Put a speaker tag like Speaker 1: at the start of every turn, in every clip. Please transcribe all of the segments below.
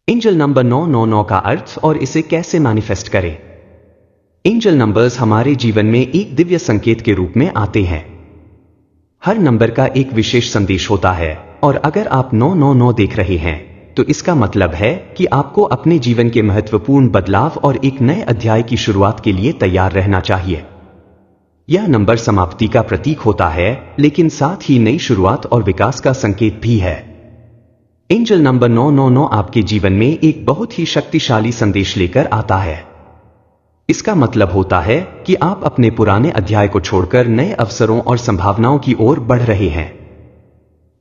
Speaker 1: Angel number 999 का अर्थ और इसे कैसे मैनिफेस्ट करें। एंजल नंबर्स हमारे जीवन में एक दिव्य संकेत के रूप में आते हैं। हर नंबर का एक विशेष संदेश होता है और अगर आप 999 देख रहे हैं तो इसका मतलब है कि आपको अपने जीवन के महत्वपूर्ण बदलाव और एक नए अध्याय की शुरुआत के लिए तैयार रहना चाहिए। यह नंबर समाप्ति का प्रतीक होता है, लेकिन साथ ही नई शुरुआत और विकास का संकेत भी है। एंजल नंबर 999 आपके जीवन में एक बहुत ही शक्तिशाली संदेश लेकर आता है। इसका मतलब होता है कि आप अपने पुराने अध्याय को छोड़कर नए अवसरों और संभावनाओं की ओर बढ़ रहे हैं।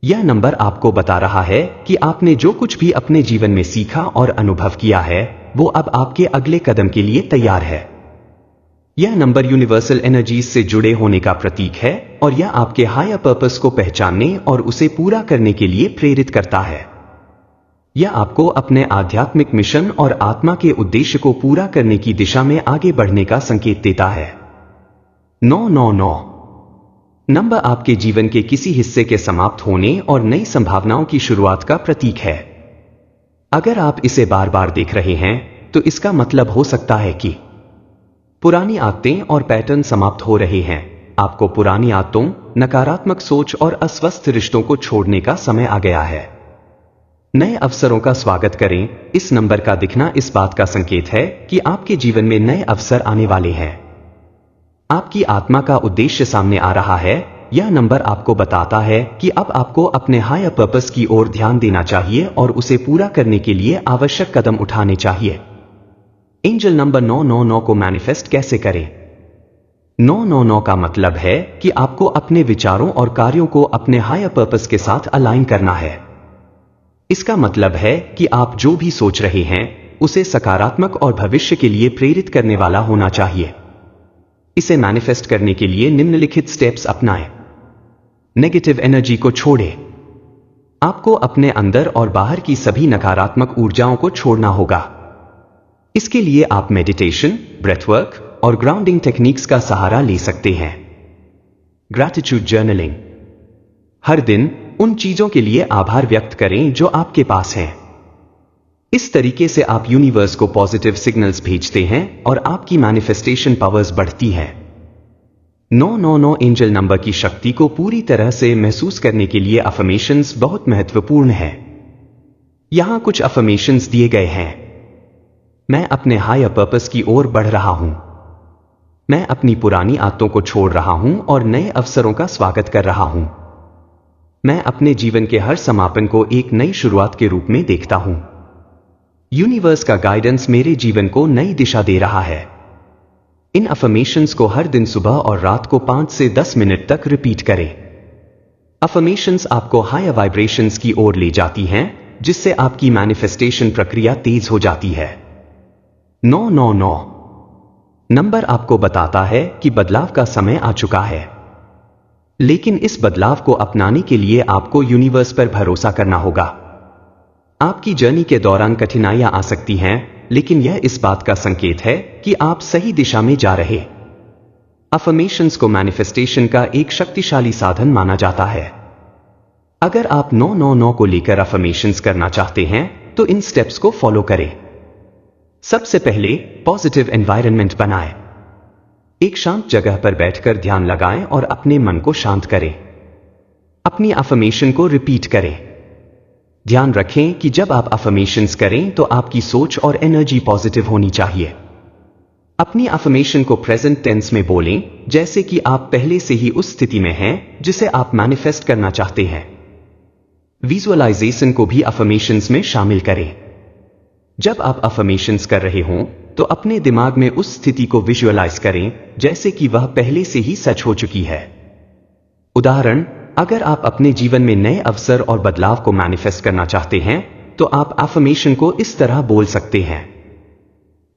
Speaker 1: यह नंबर आपको बता रहा है कि आपने जो कुछ भी अपने जीवन में सीखा और अनुभव किया है वो अब आपके अगले कदम के लिए तैयार है। यह नंबर यूनिवर्सल एनर्जीज से जुड़े होने का प्रतीक है और यह आपके हायर पर्पस को पहचानने और उसे पूरा करने के लिए प्रेरित करता है। यह आपको अपने आध्यात्मिक मिशन और आत्मा के उद्देश्य को पूरा करने की दिशा में आगे बढ़ने का संकेत देता है। 999 नंबर आपके जीवन के किसी हिस्से के समाप्त होने और नई संभावनाओं की शुरुआत का प्रतीक है। अगर आप इसे बार बार देख रहे हैं तो इसका मतलब हो सकता है कि पुरानी आदतें और पैटर्न समाप्त हो रहे हैं। आपको पुरानी आदतों, नकारात्मक सोच और अस्वस्थ रिश्तों को छोड़ने का समय आ गया है। नए अवसरों का स्वागत करें। इस नंबर का दिखना इस बात का संकेत है कि आपके जीवन में नए अवसर आने वाले हैं। आपकी आत्मा का उद्देश्य सामने आ रहा है। यह नंबर आपको बताता है कि अब आपको अपने हायर पर्पस की ओर ध्यान देना चाहिए और उसे पूरा करने के लिए आवश्यक कदम उठाने चाहिए। एंजल नंबर 999 को मैनिफेस्ट कैसे करें। 999 का मतलब है कि आपको अपने विचारों और कार्यों को अपने हायर पर्पस के साथ अलाइन करना है। इसका मतलब है कि आप जो भी सोच रहे हैं उसे सकारात्मक और भविष्य के लिए प्रेरित करने वाला होना चाहिए। इसे मैनिफेस्ट करने के लिए निम्नलिखित स्टेप्स अपनाएं। नेगेटिव एनर्जी को छोड़ें। आपको अपने अंदर और बाहर की सभी नकारात्मक ऊर्जाओं को छोड़ना होगा। इसके लिए आप मेडिटेशन, ब्रेथवर्क और ग्राउंडिंग टेक्निक्स का सहारा ले सकते हैं। Gratitude journaling. हर दिन उन चीजों के लिए आभार व्यक्त करें जो आपके पास हैं। इस तरीके से आप यूनिवर्स को पॉजिटिव सिग्नल्स भेजते हैं और आपकी मैनिफेस्टेशन पावर्स बढ़ती है। 999 एंजल नंबर की शक्ति को पूरी तरह से महसूस करने के लिए अफर्मेशंस बहुत महत्वपूर्ण है। यहां कुछ अफर्मेशंस दिए गए हैं। मैं अपने हायर पर्पस की ओर बढ़ रहा हूं। मैं अपनी पुरानी आदतों को छोड़ रहा हूं और नए अवसरों का स्वागत कर रहा हूं। मैं अपने जीवन के हर समापन को एक नई शुरुआत के रूप में देखता हूं। यूनिवर्स का गाइडेंस मेरे जीवन को नई दिशा दे रहा है। इन अफर्मेशंस को हर दिन सुबह और रात को 5 से 10 मिनट तक रिपीट करें। अफर्मेशंस आपको हायर वाइब्रेशंस की ओर ले जाती हैं, जिससे आपकी मैनिफेस्टेशन प्रक्रिया तेज हो जाती है। 999 नंबर आपको बताता है कि बदलाव का समय आ चुका है, लेकिन इस बदलाव को अपनाने के लिए आपको यूनिवर्स पर भरोसा करना होगा। आपकी जर्नी के दौरान कठिनाइयां आ सकती हैं, लेकिन यह इस बात का संकेत है कि आप सही दिशा में जा रहे। अफर्मेशंस को मैनिफेस्टेशन का एक शक्तिशाली साधन माना जाता है। अगर आप 999 को लेकर अफर्मेशंस करना चाहते हैं तो इन स्टेप्स को फॉलो करें। सबसे पहले पॉजिटिव एनवायरनमेंट बनाएं। एक शांत जगह पर बैठकर ध्यान लगाएं और अपने मन को शांत करें। अपनी अफर्मेशन को रिपीट करें। ध्यान रखें कि जब आप अफर्मेशंस करें तो आपकी सोच और एनर्जी पॉजिटिव होनी चाहिए। अपनी अफर्मेशन को प्रेजेंट टेंस में बोलें, जैसे कि आप पहले से ही उस स्थिति में हैं जिसे आप मैनिफेस्ट करना चाहते हैं। विजुअलाइजेशन को भी अफर्मेशंस में शामिल करें। जब आप अफर्मेशंस कर रहे हों तो अपने दिमाग में उस स्थिति को विजुअलाइज करें जैसे कि वह पहले से ही सच हो चुकी है। उदाहरण, अगर आप अपने जीवन में नए अवसर और बदलाव को मैनिफेस्ट करना चाहते हैं तो आप अफर्मेशन को इस तरह बोल सकते हैं।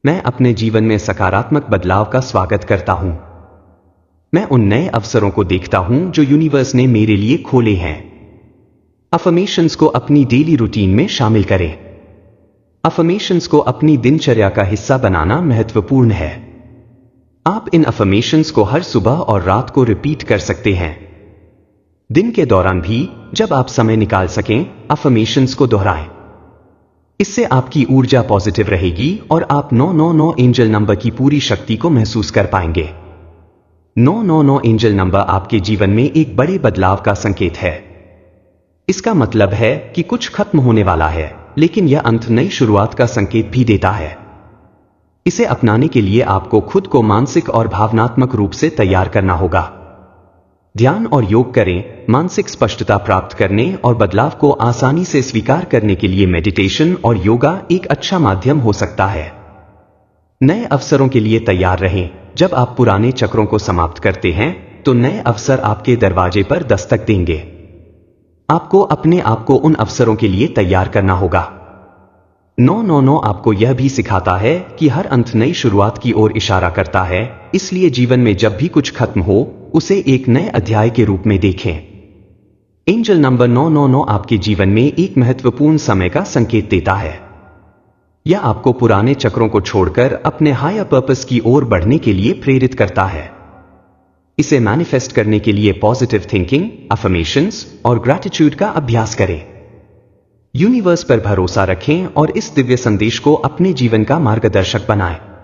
Speaker 1: मैं अपने जीवन में सकारात्मक बदलाव का स्वागत करता हूं। मैं उन नए अवसरों को देखता हूं जो यूनिवर्स ने मेरे लिए खोले हैं। अफर्मेशंस को अपनी डेली रूटीन में शामिल करें। अफर्मेशंस को अपनी दिनचर्या का हिस्सा बनाना महत्वपूर्ण है। आप इन अफर्मेशंस को हर सुबह और रात को रिपीट कर सकते हैं। दिन के दौरान भी जब आप समय निकाल सकें, अफर्मेशंस को दोहराएं। इससे आपकी ऊर्जा पॉजिटिव रहेगी और आप 999 एंजल नंबर की पूरी शक्ति को महसूस कर पाएंगे। 999 एंजल नंबर आपके जीवन में एक बड़े बदलाव का संकेत है। इसका मतलब है कि कुछ खत्म होने वाला है, लेकिन यह अंत नई शुरुआत का संकेत भी देता है। इसे अपनाने के लिए आपको खुद को मानसिक और भावनात्मक रूप से तैयार करना होगा। ध्यान और योग करें। मानसिक स्पष्टता प्राप्त करने और बदलाव को आसानी से स्वीकार करने के लिए मेडिटेशन और योगा एक अच्छा माध्यम हो सकता है। नए अवसरों के लिए तैयार रहें। जब आप पुराने चक्रों को समाप्त करते हैं तो नए अवसर आपके दरवाजे पर दस्तक देंगे। आपको अपने आप को उन अवसरों के लिए तैयार करना होगा। 999 आपको यह भी सिखाता है कि हर अंत नई शुरुआत की ओर इशारा करता है, इसलिए जीवन में जब भी कुछ खत्म हो उसे एक नए अध्याय के रूप में देखें। एंजल नंबर 999 आपके जीवन में एक महत्वपूर्ण समय का संकेत देता है। यह आपको पुराने चक्रों को छोड़कर अपने हायर पर्पस की ओर बढ़ने के लिए प्रेरित करता है। इसे मैनिफेस्ट करने के लिए पॉजिटिव थिंकिंग, अफर्मेशंस और ग्रैटिट्यूड का अभ्यास करें। यूनिवर्स पर भरोसा रखें और इस दिव्य संदेश को अपने जीवन का मार्गदर्शक बनाएं।